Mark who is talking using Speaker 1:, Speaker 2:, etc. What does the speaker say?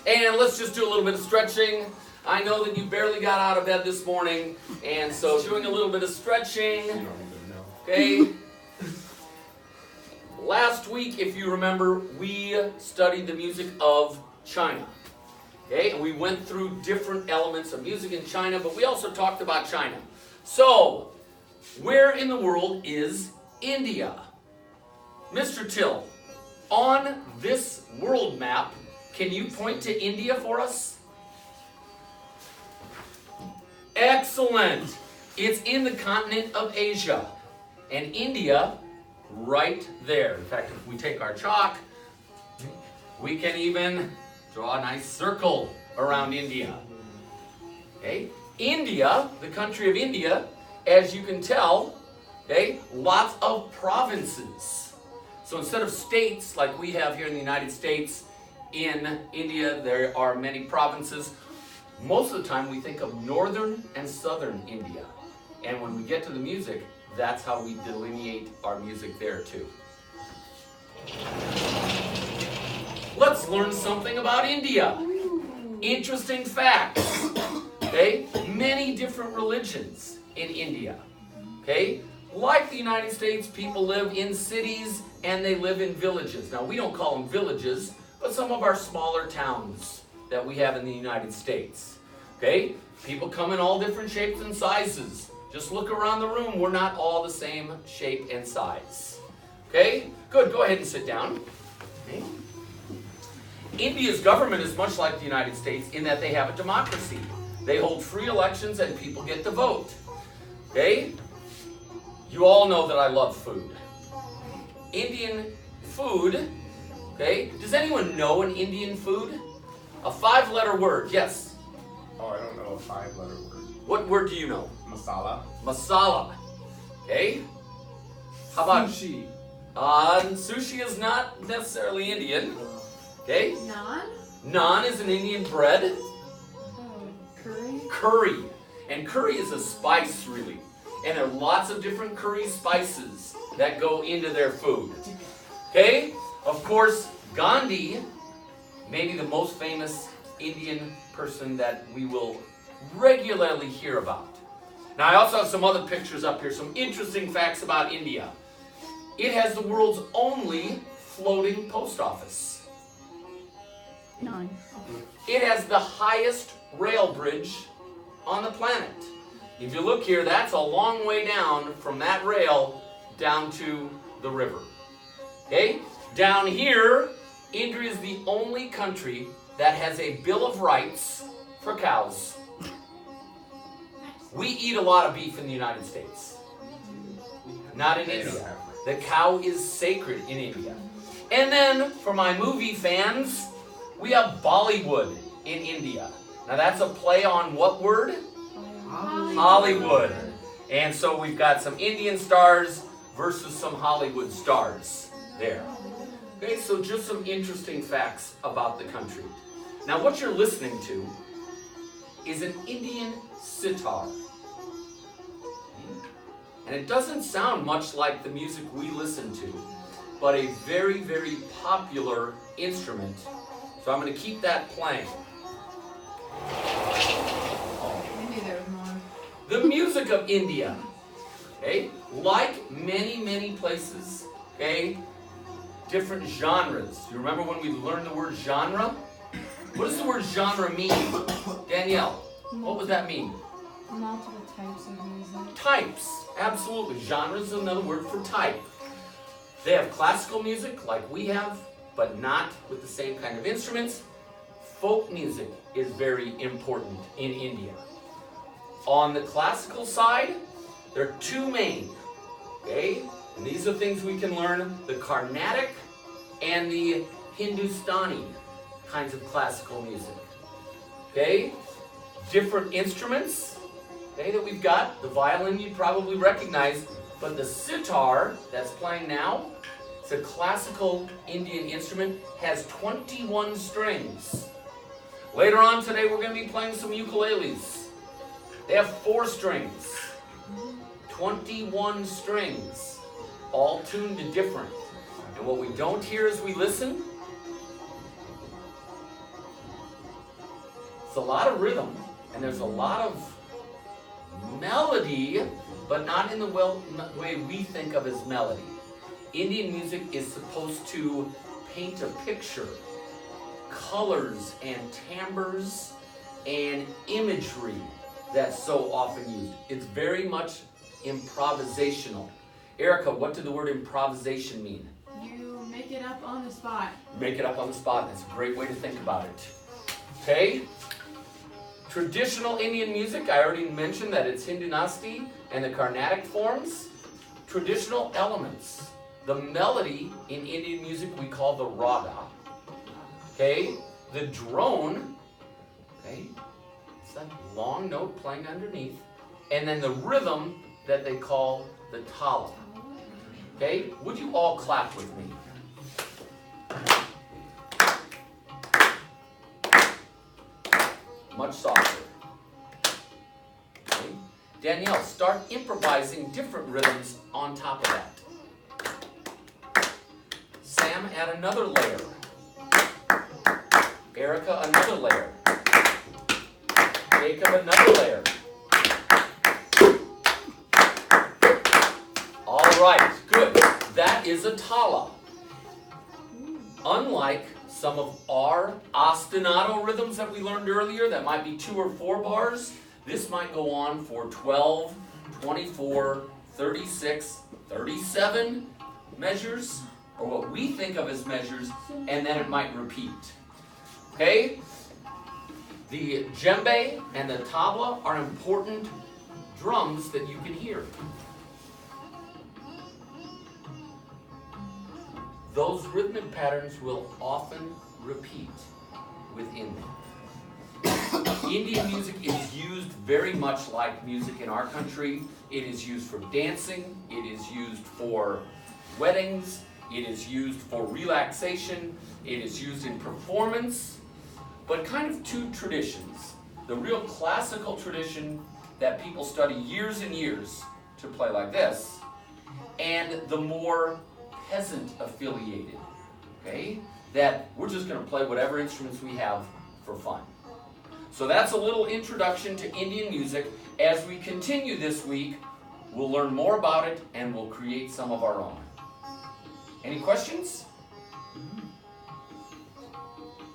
Speaker 1: And let's just do a little bit of stretching. I know that you barely got out of bed this morning, and so doing a little bit of stretching. Okay. Last week, if you remember, we studied the music of China. Okay, and we went through different elements of music in China, but we also talked about China. So, where in the world is India? Mr. Till, on this world map, can you point to India for us? Excellent. It's in the continent of Asia. And India, right there. In fact, if we take our chalk, we can even draw a nice circle around India. Okay? India, the country of India, as you can tell, okay, lots of provinces. So instead of states like we have here in the United States, in India there are many provinces. Most of the time we think of northern and southern India. And when we get to the music, that's how we delineate our music there too. Let's learn something about India. Interesting facts. Okay? Many different religions in India. Okay? Like the United States, people live in cities and they live in villages. Now, we don't call them villages, but some of our smaller towns that we have in the United States. Okay? People come in all different shapes and sizes. Just look around the room. We're not all the same shape and size. Okay? Good. Go ahead and sit down. Okay. India's government is much like the United States in that they have a democracy. They hold free elections and people get to vote. Okay? You all know that I love food. Indian food, okay? Does anyone know an Indian food? A 5-letter word, yes.
Speaker 2: Oh, I don't know a 5-letter word.
Speaker 1: What word do you know?
Speaker 2: Masala.
Speaker 1: Masala. Okay? How about
Speaker 2: Sushi.
Speaker 1: Sushi is not necessarily Indian. Okay?
Speaker 3: Naan?
Speaker 1: Naan is an Indian bread.
Speaker 3: Curry?
Speaker 1: Curry. And curry is a spice, really. And there are lots of different curry spices that go into their food. Okay? Of course, Gandhi, maybe the most famous Indian person that we will regularly hear about. Now, I also have some other pictures up here, some interesting facts about India. It has the world's only floating post office.
Speaker 3: None.
Speaker 1: It has the highest rail bridge on the planet. If you look here, that's a long way down from that rail down to the river. Okay? Down here, India is the only country that has a Bill of Rights for cows. We eat a lot of beef in the United States. Not in India. The cow is sacred in India. And then, for my movie fans, we have Bollywood in India. Now that's a play on what word? Hollywood. And so we've got some Indian stars versus some Hollywood stars there. Okay, so just some interesting facts about the country. Now what you're listening to is an Indian sitar. And it doesn't sound much like the music we listen to, but a very, very popular instrument. So I'm going to keep that playing.
Speaker 3: Maybe there's more.
Speaker 1: The music of India, okay, like many, many places, okay, different genres. You remember when we learned the word genre? What does the word genre mean? Danielle, what would that mean?
Speaker 3: Multiple types of music.
Speaker 1: Types, absolutely. Genre is another word for type. They have classical music like we have, but not with the same kind of instruments. Folk music is very important in India. On the classical side, there are two main, okay? And these are things we can learn, the Carnatic and the Hindustani kinds of classical music. Okay? Different instruments, okay, that we've got. The violin you'd probably recognize, but the sitar that's playing now, it's a classical Indian instrument, has 21 strings. Later on today, we're going to be playing some ukuleles. They have 4 strings. 21 strings, all tuned to different. And what we don't hear as we listen It's a lot of rhythm, and there's a lot of melody, but not in the way we think of as melody. Indian music is supposed to paint a picture, colors and timbres and imagery that's so often used. It's very much improvisational. Erica, what did the word improvisation mean?
Speaker 3: You make it up on the spot.
Speaker 1: Make it up on the spot. That's a great way to think about it. Okay? Traditional Indian music, I already mentioned that it's Hindunasti and the Carnatic forms. Traditional elements. The melody in Indian music we call the raga. Okay? The drone, okay? It's that long note playing underneath. And then the rhythm that they call the tala. Okay? Would you all clap with me? Much softer. Okay. Danielle, start improvising different rhythms on top of that. Sam, add another layer. Erica, another layer. Jacob, another layer. All right, good. That is a tala. Unlike some of our ostinato rhythms that we learned earlier that might be 2 or 4 bars, this might go on for 12, 24, 36, 37 measures, or what we think of as measures, and then it might repeat. Okay? The djembe and the tabla are important drums that you can hear. Those rhythmic patterns will often repeat within them. Indian music is used very much like music in our country. It is used for dancing, it is used for weddings, it is used for relaxation, it is used in performance, but kind of 2 traditions. The real classical tradition that people study years and years to play like this, and the more peasant affiliated, okay? That we're just going to play whatever instruments we have for fun. So that's a little introduction to Indian music. As we continue this week, we'll learn more about it and we'll create some of our own. Any questions?